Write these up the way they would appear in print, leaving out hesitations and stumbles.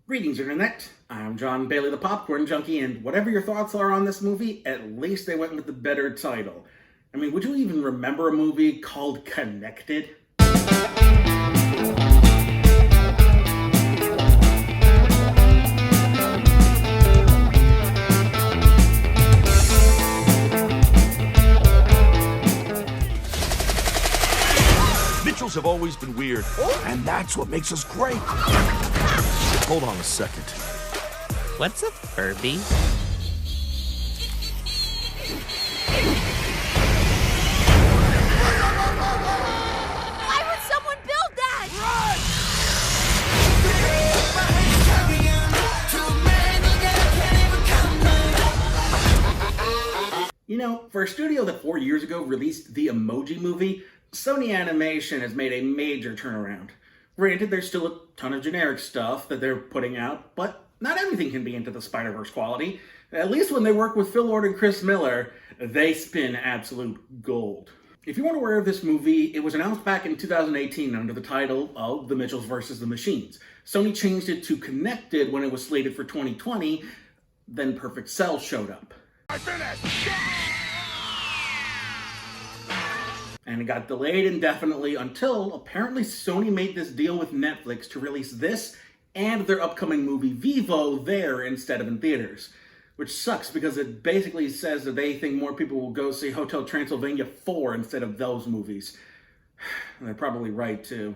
Greetings, Internet. I'm John Bailey, the Popcorn Junkie, and whatever your thoughts are on this movie, at least they went with the better title. I mean, would you even remember a movie called Connected? Mitchells have always been weird, and that's what makes us great. Hold on a second. What's a Furby? Why would someone build that? You know, for a studio that 4 years ago released the Emoji Movie, Sony Animation has made a major turnaround. Granted, there's still a ton of generic stuff that they're putting out, but not everything can be into the Spider-Verse quality. At least when they work with Phil Lord and Chris Miller, they spin absolute gold. If you weren't aware of this movie, it was announced back in 2018 under the title of The Mitchells vs. the Machines. Sony changed it to Connected when it was slated for 2020, then Perfect Cell showed up. And it got delayed indefinitely until apparently Sony made this deal with Netflix to release this and their upcoming movie Vivo there instead of in theaters. Which sucks because it basically says that they think more people will go see Hotel Transylvania 4 instead of those movies. They're probably right too.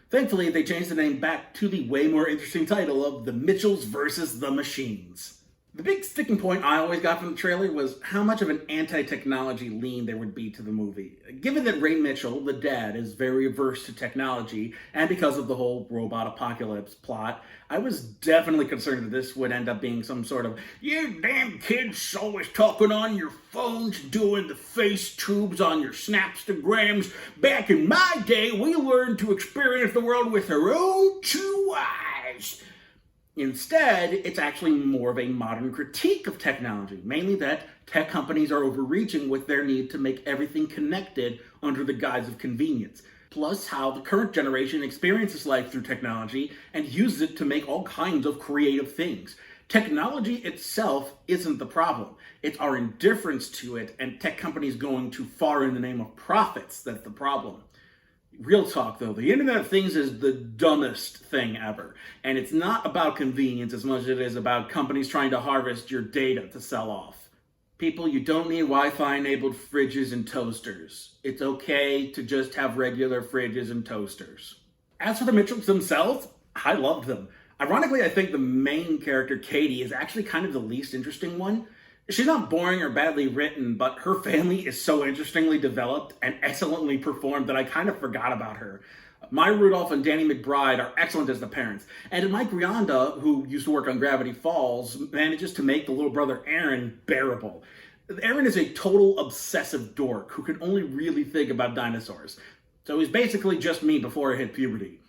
Thankfully, they changed the name back to the way more interesting title of The Mitchells vs. the Machines. The big sticking point I always got from the trailer was how much of an anti-technology lean there would be to the movie. Given that Ray Mitchell, the dad, is very averse to technology, and because of the whole robot apocalypse plot, I was definitely concerned that this would end up being some sort of, you damn kids always talking on your phones, doing the face tubes on your Snapstagrams. Back in my day, we learned to experience the world with our own two eyes. Instead, it's actually more of a modern critique of technology, mainly that tech companies are overreaching with their need to make everything connected under the guise of convenience, plus how the current generation experiences life through technology and uses it to make all kinds of creative things. Technology itself isn't the problem. It's our indifference to it and tech companies going too far in the name of profits that's the problem. Real talk though, the Internet of Things is the dumbest thing ever. And it's not about convenience as much as it is about companies trying to harvest your data to sell off. People, you don't need Wi-Fi enabled fridges and toasters. It's okay to just have regular fridges and toasters. As for the Mitchells themselves, I loved them. Ironically, I think the main character, Katie, is actually kind of the least interesting one. She's not boring or badly written, but her family is so interestingly developed and excellently performed that I kind of forgot about her. Maya Rudolph and Danny McBride are excellent as the parents, and Mike Rianda, who used to work on Gravity Falls, manages to make the little brother Aaron bearable. Aaron is a total obsessive dork who can only really think about dinosaurs, so he's basically just me before I hit puberty.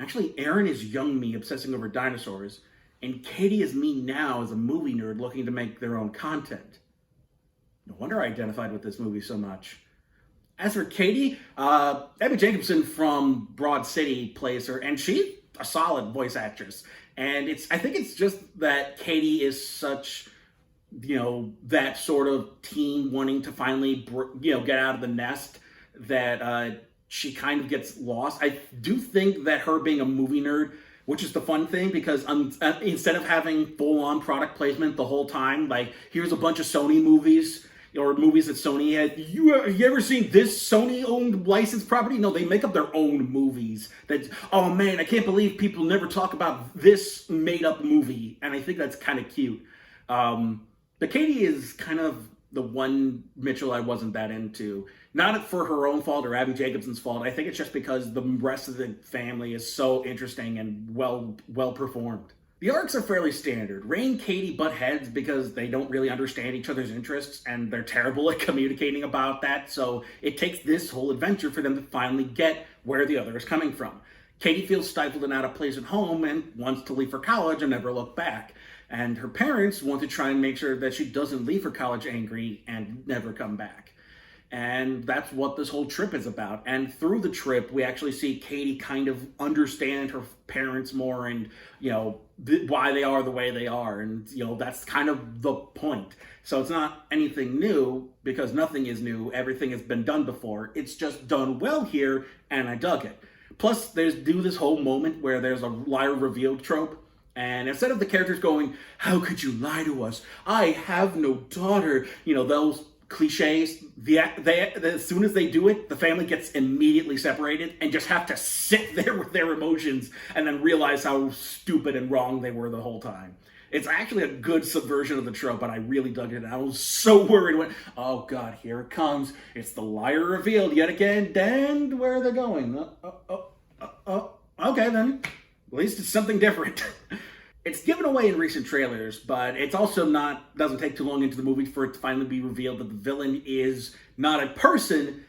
Actually, Aaron is young me obsessing over dinosaurs, and Katie is me now as a movie nerd looking to make their own content. No wonder I identified with this movie so much. As for Katie, Abby Jacobson from Broad City plays her, and she's a solid voice actress. And I think it's just that Katie is such, that sort of teen wanting to finally, get out of the nest that she kind of gets lost. I do think that her being a movie nerd, which is the fun thing, because instead of having full-on product placement the whole time, like, here's a bunch of Sony movies, or movies that Sony had. Have you ever seen this Sony-owned licensed property? No, they make up their own movies. That, oh man, I can't believe people never talk about this made-up movie, and I think that's kind of cute. But Katie is kind of the one Mitchell I wasn't that into. Not for her own fault or Abby Jacobson's fault. I think it's just because the rest of the family is so interesting and well performed. The arcs are fairly standard. Ray and Katie butt heads because they don't really understand each other's interests and they're terrible at communicating about that, so it takes this whole adventure for them to finally get where the other is coming from. Katie feels stifled and out of place at home and wants to leave for college and never look back. And her parents want to try and make sure that she doesn't leave for college angry and never come back. And that's what this whole trip is about. And through the trip, we actually see Katie kind of understand her parents more and, why they are the way they are. And, that's kind of the point. So it's not anything new because nothing is new. Everything has been done before. It's just done well here, and I dug it. Plus, there's this whole moment where there's a liar revealed trope. And instead of the characters going, "How could you lie to us? I have no daughter," those cliches, as soon as they do it, the family gets immediately separated and just have to sit there with their emotions and then realize how stupid and wrong they were the whole time. It's actually a good subversion of the trope, and I really dug it. I was so worried. Oh God, here it comes. It's the liar revealed yet again. And where are they going? Okay then. At least it's something different. It's given away in recent trailers, but it's also doesn't take too long into the movie for it to finally be revealed that the villain is not a person,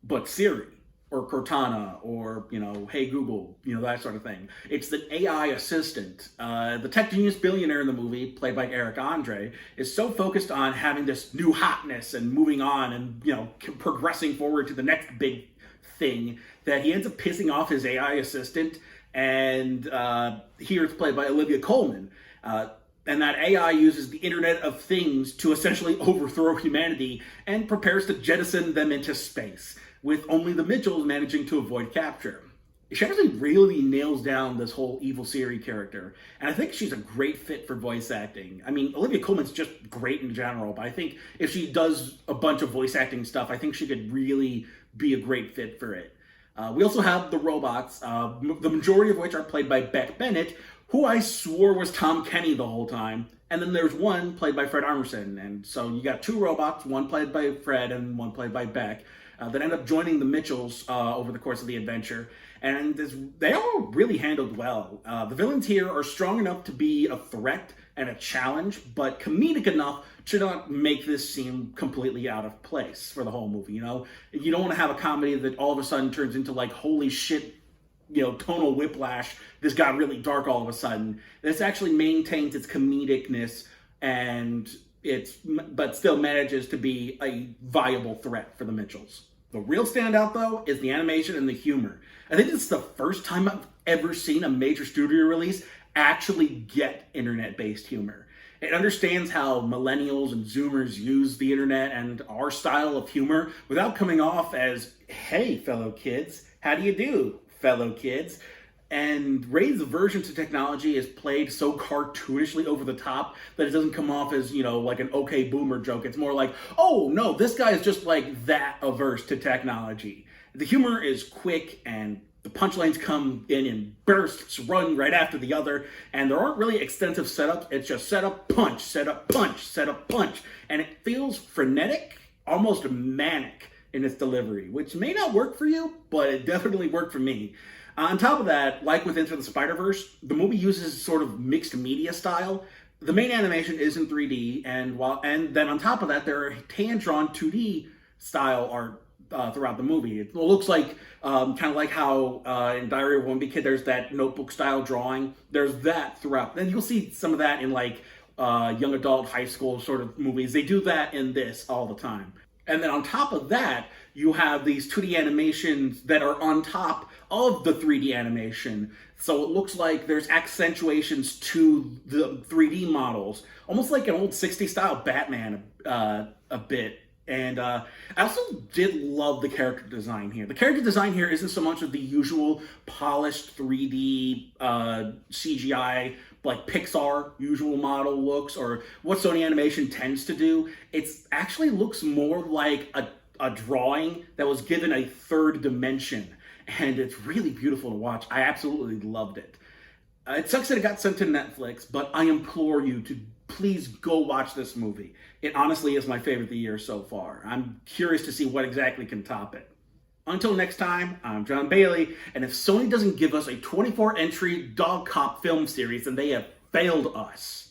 but Siri, or Cortana, or, Hey Google, that sort of thing. It's the AI assistant. The tech genius billionaire in the movie, played by Eric Andre, is so focused on having this new hotness and moving on and, progressing forward to the next big thing that he ends up pissing off his AI assistant. And here it's played by Olivia Colman. And that AI uses the Internet of Things to essentially overthrow humanity and prepares to jettison them into space, with only the Mitchells managing to avoid capture. She actually really nails down this whole evil Siri character, and I think she's a great fit for voice acting. I mean, Olivia Colman's just great in general, but I think if she does a bunch of voice acting stuff, I think she could really be a great fit for it. We also have the robots, the majority of which are played by Beck Bennett, who I swore was Tom Kenny the whole time. And then there's one played by Fred Armisen. And so you got two robots, one played by Fred and one played by Beck, that end up joining the Mitchells over the course of the adventure. And they all really handled well. The villains here are strong enough to be a threat and a challenge, but comedic enough to not make this seem completely out of place for the whole movie. You don't want to have a comedy that all of a sudden turns into like, holy shit, tonal whiplash. This got really dark all of a sudden. This actually maintains its comedicness but still manages to be a viable threat for the Mitchells. The real standout, though, is the animation and the humor. I think it's the first time I've ever seen a major studio release actually get internet-based humor. It understands how millennials and Zoomers use the internet and our style of humor without coming off as, "Hey, fellow kids, how do you do, fellow kids?" And Ray's aversion to technology is played so cartoonishly over the top that it doesn't come off as, like an okay boomer joke. It's more like, oh no, this guy is just like that averse to technology. The humor is quick and the punchlines come in bursts, run right after the other, and there aren't really extensive setups. It's just setup, punch, setup, punch, setup, punch. And it feels frenetic, almost manic in its delivery, which may not work for you, but it definitely worked for me. On top of that, like with Into the Spider-Verse, the movie uses sort of mixed media style. The main animation is in 3D, and then on top of that, there are hand-drawn 2D style art throughout the movie. It looks like kind of like how in Diary of a Wimpy Kid there's that notebook style drawing. There's that throughout. Then you'll see some of that in like young adult high school sort of movies. They do that in this all the time. And then on top of that, you have these 2D animations that are on top of the 3D animation. So it looks like there's accentuations to the 3D models, almost like an old 60s style Batman a bit. And I also did love the character design here. The character design here isn't so much of the usual polished 3D CGI, like Pixar usual model looks, or what Sony Animation tends to do. It actually looks more like a drawing that was given a third dimension. And it's really beautiful to watch. I absolutely loved it. It sucks that it got sent to Netflix, but I implore you to please go watch this movie. It honestly is my favorite of the year so far. I'm curious to see what exactly can top it. Until next time, I'm John Bailey, and if Sony doesn't give us a 24-entry Dog Cop film series, then they have failed us.